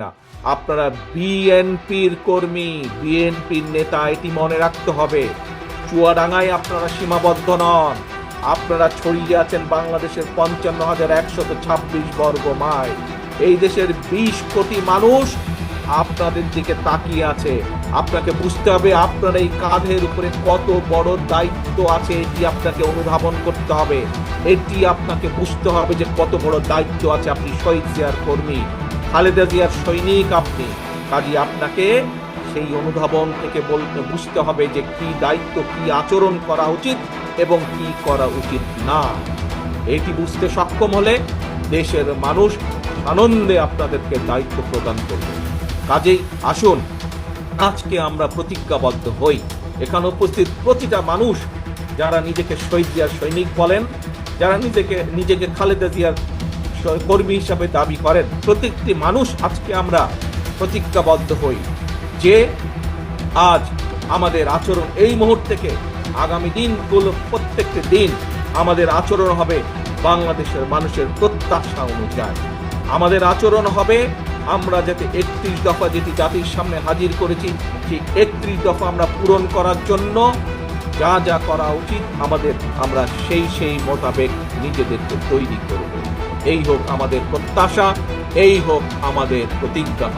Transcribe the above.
না। আপনারা বিএনপির কর্মী, বিএনপির নেতা, এটি মনে রাখতে হবে। চুয়াডাঙ্গায় আপনারা সীমাবদ্ধ নন, আপনারা ছড়িয়ে আছেন বাংলাদেশের ৫৫,১২৬ বর্গ মাইল। এই দেশের ২০ কোটি মানুষ আপনাদের দিকে তাকিয়ে আছে। আপনাকে বুঝতে হবে আপনার এই কাঁধের উপরে কত বড় দায়িত্ব আছে, এটি আপনাকে অনুধাবন করতে হবে। এটি আপনাকে বুঝতে হবে যে কত বড় দায়িত্ব আছে। আপনি শহীদ জিয়ার কর্মী, খালেদা জিয়ার সৈনিক আপনি। কাজে আপনাকে সেই অনুধাবন থেকে বুঝতে হবে যে কি দায়িত্ব, কি আচরণ করা উচিত এবং কি করা উচিত না। এটি বুঝতে সক্ষম হলে দেশের মানুষ আনন্দে আপনাদেরকে দায়িত্ব প্রদান করবে। কাজেই আসুন আজকে আমরা প্রতিজ্ঞাবদ্ধ হই। এখানে উপস্থিত প্রতিটা মানুষ যারা নিজেকে শহীদ জিয়ার সৈনিক বলেন, যারা নিজেকে খালেদা জিয়ার কর্মী হিসাবে দাবি করেন, প্রত্যেকটি মানুষ আজকে আমরা প্রতিজ্ঞাবদ্ধ হই যে আজ আমাদের আচরণ এই মুহূর্ত থেকে আগামী দিনগুলো প্রত্যেকটি দিন আমাদের আচরণ হবে বাংলাদেশের মানুষের প্রত্যাশা অনুযায়ী। আমাদের আচরণ হবে আমরা যাতে ৩১ দফা যেটি জাতির সামনে হাজির করেছি, সেই ৩১ দফা আমরা পূরণ করার জন্য যা যা করা উচিত আমাদের, আমরা সেই মোতাবেক নিজেদেরকে তৈরি করব। এই হোক আমাদের প্রত্যাশা, এই হোক আমাদের প্রতিজ্ঞা।